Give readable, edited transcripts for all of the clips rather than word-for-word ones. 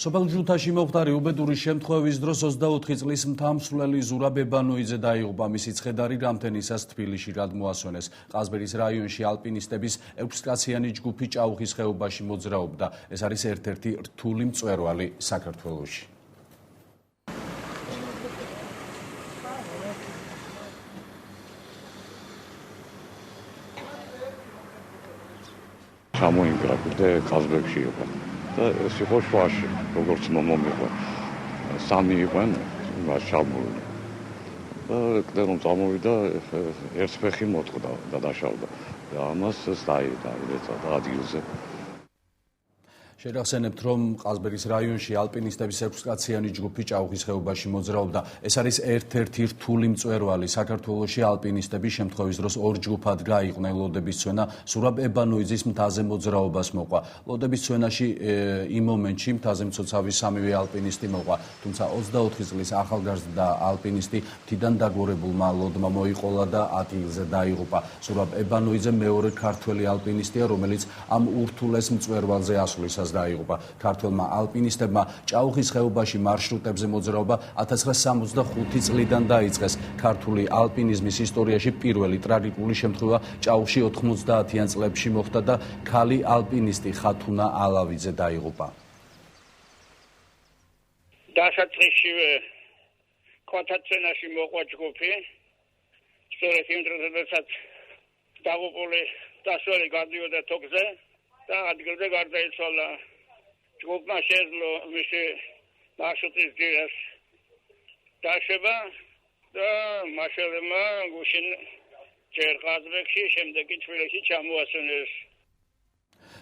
სოფელ ჯუთაში მომხდარი უბედური შემთხვევის დროს 24 წლის მთამსვლელი ზურაბ ებანოიძე დაიღუპა. მისი ცხედარი რამდენისას თბილისში გადმოასვენეს. ყაზბეგის რაიონში ალპინისტების 6 კაციანი ჯგუფი ჭაუხის ხეობაში მოძრაობდა. ეს არის ერთ-ერთი რთული მწვერვალი საქართველოში. ჩამოინგრა ყაზბეგში იყო. და ეს იყო შვაში, როგორც მომიყვა. სამი იყვნენ, მას ჩამოვიდა. და კიდე რომ წამოვიდა, ერთ ფეხი მოტყდა და დაშავდა. და ამას დაიწყო ადგილზე. შეგახსენებთ, რომ ყაზბეგის რაიონში ალპინისტების 6 კაციანი ჯგუფი ჭაუხის ხეობაში მოძრაობდა. ეს არის ერთ-ერთი რთული მწვერვალი საქართველოში. ალპინისტები შემთხვევის დროს ორ ჯგუფად გაიყვნენ. ლოდების ცვენა ზურაბ ებანოიძის მთაზე მოძრაობას მოყვა. ლოდების ცვენაში იმ მომენტში მთაზე მცოცავი სამივე ალპინისტი მოყვა. თუმცა 24 წლის ახალგაზრდა ალპინისტი მთიდან დაგვორებულმა ლოდმა მოიყოლა და ადგილზე დაიღუპა. ზურაბ ებანოიძე მეორე ქართველი ალპინისტია, რომელიც ამ ურთულეს მწვერვალზე ასვლისას დაიღუპა. ქართველმა ალპინისტებმა ჭაუხის ხეობაში მარშრუტებზე მოძრაობა 1965 წლიდან დაიწყეს. ქართული ალპინიზმის ისტორიაში პირველი ტრაგიკული შემთხვევა ჭაუხში 90-იან წლებში მოხდა და ქალი ალპინისტი ხათუნა ალავიძე დაიღუპა. დასაწყისშივე ქვათაცენაში მოყვა ჯგუფი. სწორედ იმ დროს, როდესაც დაღუპული დასველი გადიოდა თოქზე და ადგილზე გარდაიცვალა. ჯგუფმა შეძლო მისი მარშრუტის ძირას დაშვება და მასშტაბებმა გუშინ ჯერ ყაზბეგში, შემდეგ კი თბილისში ჩამოასვენეს.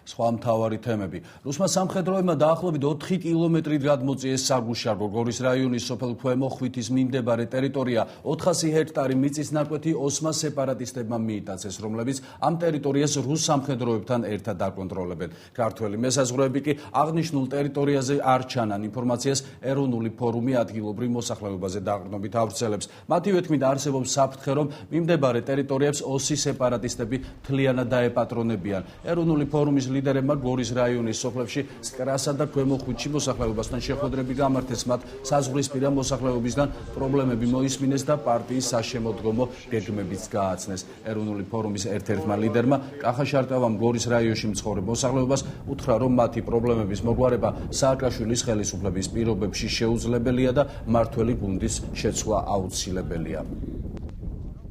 სხვა მთავარი თემები. რუსმა სამხედროებმა დაახლოებით 4 კილომეტრით გადმოწიეს საგუშაგო. გორის რაიონის სოფელ ქვემო ხვითის მიმდებარე ტერიტორია 400 ჰექტარი მიწის ნაკვეთი ოსმა სეპარატისტებმა მიიტაცეს, რომლებიც ამ ტერიტორიას რუს სამხედროებთან ერთად აკონტროლებენ. ქართველი მესაზღვრეები კი აღნიშნულ ტერიტორიაზე არ ჩანან. ინფორმაციას ეროვნული ფორუმი ადგილობრივ მოსახლეობაზე დაყრდნობით ავრცელებს. მათივე თქმით, არსებობს საფრთხე, რომ მიმდებარე ტერიტორიებს ოსი სეპარატისტები მთლიანად დაეპატრონებიან. ეროვნული ფორუმის ლიდერებმა გორის რაიონის სოფლებში სკრასა და ქვემო ხვიტში მოსახლეობასთან შეხვედრები გამართეს. მათ საზღვრისპირა მოსახლეობისგან პრობლემები მოისმინეს და პარტიის საშემოდგომო გეგმებიც გააცნეს. ეროვნული ფორუმის ერთ-ერთმა ლიდერმა კახა შარტავამ გორის რაიონში მცხოვრებ მოსახლეობას უთხრა, რომ მათი პრობლემების მოგვარება სააკაშვილის ხელისუფლების პირობებში შეუძლებელია და მმართველი გუნდის შეცვლა აუცილებელია.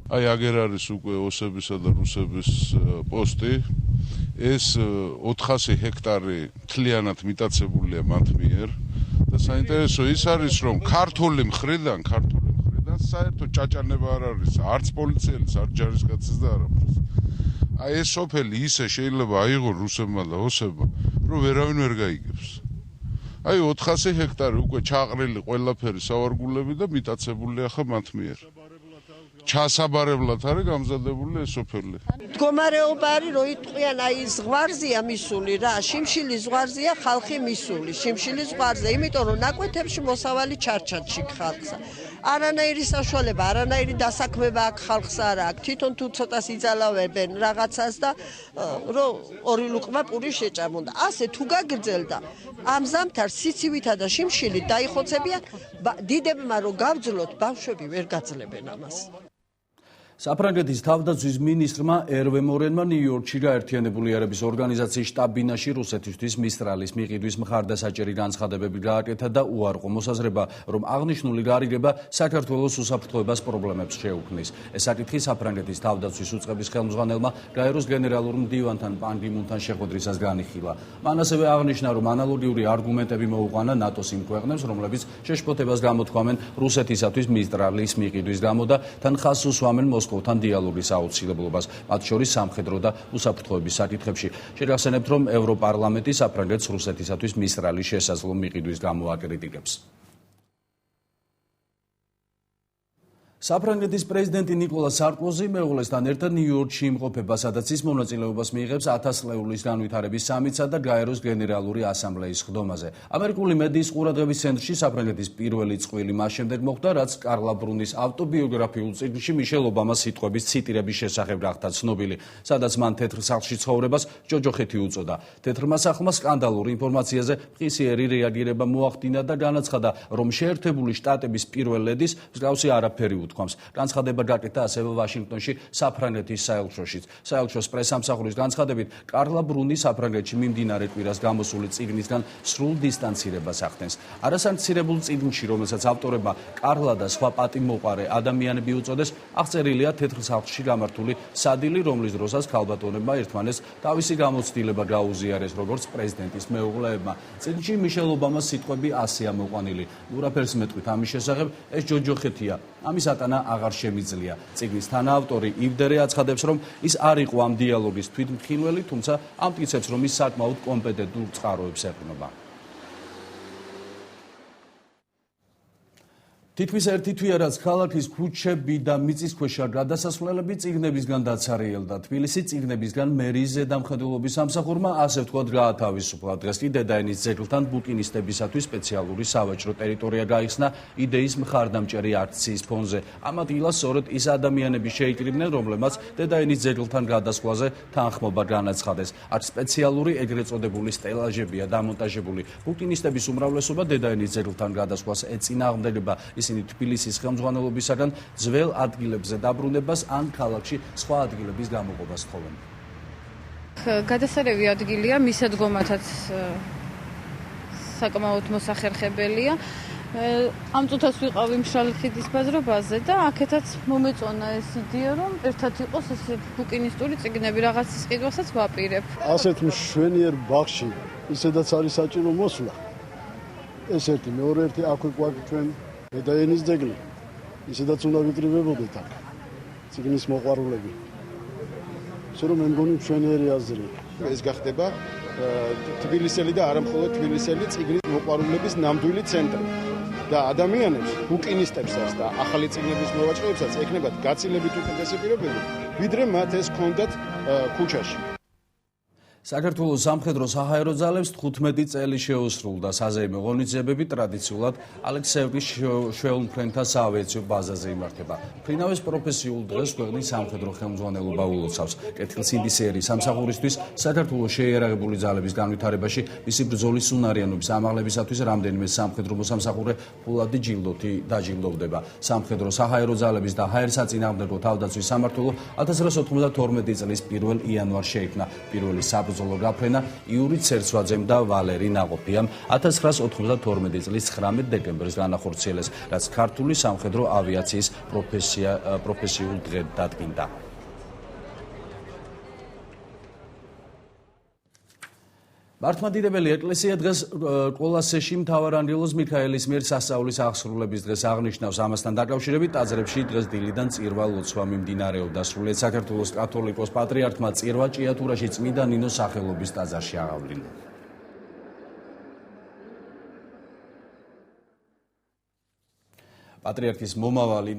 აი აგერ არის უკვე ოსებისა და რუსების პოსტი. ეს 400 ჰექტარი მთლიანად მიტაცებულია მათ მიერ და საინტერესო ის არის, რომ ქართული მხრიდან საერთო ჭაჭანება არ არის, არც პოლიციელის, არც ჯარისკაცის და არაფრის. აი ეს სოფელი ისე შეიძლება აიღო რუსებმა და ოსებმა, რომ ვერავინ ვერ გაიგებს. აი 400 ჰექტარი უკვე ჩაყრილი ყველაფერი სავარგულები და მიტაცებულია ხა მათ მიერ. ჩასაბარებლად არის გამზადებული ეს სოფელი. მდგომარეობა არის, რომ იტყვიან, აი ზღვარზეა მისული რა, შიმშილის ზღვარზეა ხალხი მისული, შიმშილის ზღვარზე, იმიტომ რომ ნაკვეთებში მოსავალი ჩარჩადში ხალხსა. არანაირი საშუალება, არანაირი დასაქმება აქ ხალხს არ აქვს. თვითონ თუ ცოტას იძალავებენ რაღაცას და რომ ორი ლუყმა პური შეჭამონდა. ასე თუ გაგრძელდა, ამ ზამთარ სიცივითა და შიმშილით დაიხოცებიან, დიდებმა რომ გავძლოთ, ბავშვები ვერ გაძლებენ ამას. საფრანგეთის თავდაცვის მინისტრმა ერვე მორენმა ნიუ-იორკში გაერთიანებული ერების ორგანიზაციის შტაბ-ბინაში რუსეთისთვის მისტრალის მიყიდვის მხარდასაჭერი განცხადებები გააკეთა და უარყო მოსაზრება, რომ აღნიშნული გარიგება საქართველოს უსაფრთხოებას პრობლემებს შეუქმნის. ეს საკითხი საფრანგეთის თავდაცვის უწყების ხელმძღვანელმა გაეროს გენერალურ მდივანთან პან გი მუნთან შეხვედრისას განიხილა. მან ასევე აღნიშნა, რომ ანალოგიური არგუმენტები მოუყვანა ნატოს იმ ქვეყნებს, რომლებიც შეშფოთებას გამოთქვამენ რუსეთისათვის მისტრალის მიყიდვის გამო და თანხას უსვამენ მოსკოვთან დიალოგის აუცილებლობას, მათ შორის სამხედრო და უსაფრთხოების საკითხებში. შეგახსენებთ, რომ ევროპარლამენტი საფრანგეთს რუსეთისათვის მისტრალის შესაძლო მიყიდვის გამო აკრიტიკებს. საფრანგეთის პრეზიდენტი ნიკოლა სარკოზი მეუღლესთან ერთად ნიუ-იორკში იმყოფება, სადაც ის მონაწილეობას მიიღებს 1000 ლეულის განვითარების სამიტსა და გაეროს გენერალური ასამბლეის ხდომაზე. ამერიკული მედიის ყურადღების ცენტრში საფრანგეთის პირველი წყვილი მას შემდეგ მოხდა, რაც კარლა ბრუნის ავტობიოგრაფიულ წიგნში მიშელ ობამას სიტყვების ციტირების შესახებ გახდა ცნობილი, სადაც მან თეთრ სახლში ცხოვრებას ჯოჯოხეთი უწოდა. თეთრმა სახლმა სკანდალურ ინფორმაციაზე მყისიერი რეაგირება მოახდინა და განაცხადა, რომ შეერთებული შტატების პირველ ლედის მსგავსი არაფერი უთქვამს. განცხადება გაკეთა ასევე ვაშინგტონში საფრანგეთის საელჩოშიც. საელჩოს პრესამსახურის განცხადებით, კარლა ბრუნი საფრანგეთში მიმდინარე კვირას გამოსული წიგნისგან სრულ დისტანცირებას ახდენს. არასანქცირებულ წიგნში, რომელსაც ავტორებმა კარლა და სხვა პატიმოყვარე ადამიანები უწოდეს, აღწერილია თეთრ სახლში გამართული სადილი, რომლის დროსაც ქალბატონებმა ერთმანეთს თავისი გამოცდილება გაუზიარეს, როგორც პრეზიდენტის მეუღლეებმა. წიგნში მიშელ ობამას სიტყვები ასეა მოყვანილი. ურაფერს მეტყვით ამის შესახებ, ეს ჯოჯოხეთია. ამის ატანა აღარ შემიძლია. წიგნის თანაავტორი ივდერე აცხადებს, რომ ის არ იყო ამ დიალოგის თვითმხილველი, თუმცა ამტკიცებს, რომ ის საკმაოდ კომპეტენტურ წყაროებს ეყრდნობა. თითქმის ერთი თვეა, რაც ქალაქის ქუჩები და მიწისქვეშა გადასასვლელები წიგნებისგან დაცარიელდა. თბილისი წიგნებისგან მერიის ზედამხედველობის სამსახურმა ასე ვთქვათ გაათავისუფლა. დღეს კი დედაენის ძეგლთან ბუკინისტებისათვის სპეციალური სავაჭრო ტერიტორია გაიხსნა იდეის მხარდამჭერი აქციის ფონზე. ამ ადგილას სწორედ ის ადამიანები შეიკრიბნენ, რომლებმაც დედაენის ძეგლთან გადასვლაზე თანხმობა განაცხადეს. აქ სპეციალური ეგრეთ წოდებული სტელაჟებია დამონტაჟებული. ბუკინისტების უმრავლესობა დედაენის ძეგლთან გადასვლას ეწინააღმდეგება. ისინი თბილისის ხელმძღვანელობისაგან ძველ ადგილებზე დაბრუნებას ან ქალაქში სხვა ადგილების გამოყოფას თხოვენ. გადასარევი ადგილია, მისადგომათაც საკმაოდ მოსახერხებელია. ამ წუთას ვიყავი მშრალი ხიდის ბაზრობაზე და აქეთაც მომეწონა ეს იდეა, რომ ერთად იყოს ეს ბუკინისტური წიგნები, რაღაცის ყიდვასაც ვაპირებ. ასეთ მშვენიერ ბაღში ისედაც არის საჭირო მოსვლა. ეს ერთი, მეორე ერთი აქვე გვაქვს ჩვენ დედაენის ძეგლი, ისედაც უნდა ვიკრიბებოდეთ აქ, წიგნის მოყვარულები. ისე რომ მე მგონი მშვენიერი აზრია. ეს გახდება თბილისელი და არა მხოლოდ თბილისელი წიგნის მოყვარულების ნამდვილი ცენტრი. და ადამიანებს, ბუკინისტებსაც და ახალი წიგნების მოვაჭრეებსაც ეკნებათ გაცილებით უკეთესი პირობები, ვიდრე მათ ეს ჰქონდათ ქუჩაში. საქართველოს სამხედრო საჰაერო ძალებს 15 წელი შეუსრულდა. საზეიმო ღონისძიებები ტრადიციულად ალექსეევკის შვეულმფრენთა საავიაციო ბაზაზე იმართება. ფრინავის პროფესიულ დღეს ქვეყნის სამხედრო ხელმძღვანელობა ულოცავს. კეთილსინდისეერი სამსახურისთვის საქართველოს შეიარაღებული ძალების განვითარებაში მისი ბრძოლის უნარიანობის ამაღლებისათვის რამდენიმე სამხედრო მოსამსახურე ფულადი ჯილდოთი დაჯილდოვდება. სამხედრო საჰაერო ძალების და ჰაერსაწინააღმდეგო თავდაცვის სამმართველო 1992 წლის 1 იანვარს შეიქმნა. პირველი საბრძოლო გაფრენა იური ცერცვაძემ და ვალერი ნაყოფიამ 1992 წლის 19 დეკემბერს განახორციელეს, რაც ქართული სამხედრო ავიაციის პროფესიულ დღედ დადგინდა. მართლმადიდებელი ეკლესია დღეს კოლასეში მთავარანგელოზ მიქაელის მიერ სასწაულის აღსრულების დღეს აღნიშნავს. ამასთან დაკავშირებით ტაძრებში დღეს დილიდან წირვა ლოცვა მიმდინარეობდა. სრულიად საქართველოს კათოლიკოს პატრიარქმა წირვა ჭიათურაში წმიდა ნინოს სახელობის ტაძარში აღავლინა. პატრიარქის მომავალი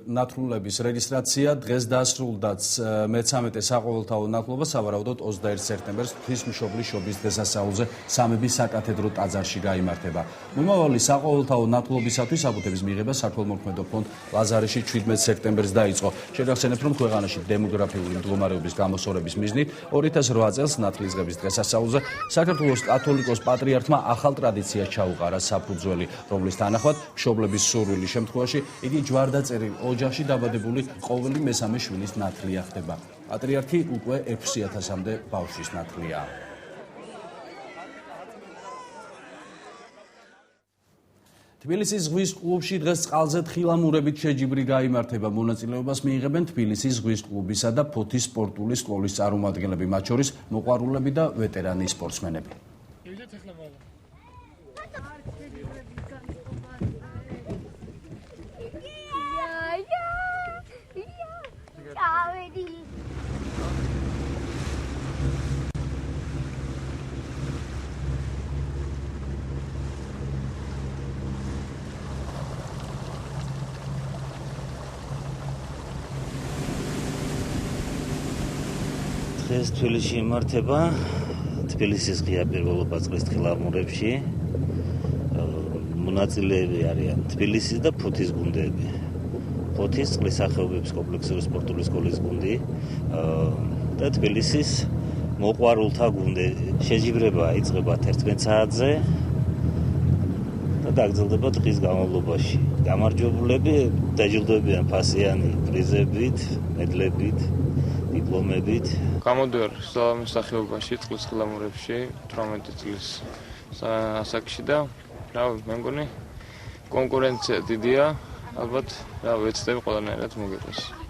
ნათლულების რეგისტრაცია დღეს დასრულდა. მე-13 საყოველთაო ნათლობა სავარაუდოდ 21 სექტემბერს ღვთისმშობლის შობის დღესასწაულზე სამების საკათედრო ტაძარში გაიმართება. მომავალი საყოველთაო ნათლობისათვის საკუთების მიღება საქველმოქმედო ფონდ ლაზარეში 17 სექტემბერს დაიწყო. შეგახსენებთ, რომ ქვეყანაში დემოგრაფიული მდგომარეობის გამოსწორების მიზნით 2008 წელს ნათლისღების დღესასწაულზე საქართველოს კათოლიკოს პატრიარქმა ახალ ტრადიციას ჩაუყარა საფუძველი, რომლის თანახმად მშობლების სურვილის შემთხვევაში იგი ჯვარდაწერილ ოჯახში დაბადებული ყოველი მესამე შვილის ნათლია ხდება. პატრიარქი უკვე 6000-მდე ბავშვის ნათლია. თბილისის ზღვის კლუბში დღეს წყალზე თხილამურებით შეჯიბრი გაიმართება. მონაწილეობას მიიღებენ თბილისის ზღვის კლუბისა და ფოთის სპორტული სკოლის წარმომადგენლები, მათ შორის მოყვარულები და ვეტერანი სპორტსმენები. დღეს თბილისში იმართება თბილისის ღია პირველობა წლის თხილამურებში. მონაწილეები არიან თბილისის და ფოთის გუნდები. ფოთის წყლის სახეობების კომპლექსური სპორტული სკოლის გუნდი და თბილისის მოყვარულთა გუნდი. შეჯიბრება იწყება 11 საათზე და დაგრძელდება დღის განმავლობაში. გამარჯვებულები დაჯილდოებიან ფასიანი პრიზებით, მედლებით, დიპლომებით. გამოდივარ სალამის სახეობაში წყლის თხილამურებში 18 წლის ასაკში და მე მგონი კონკურენცია დიდია, ალბათ ვეცდები ყველანაირად მოგიყვეს.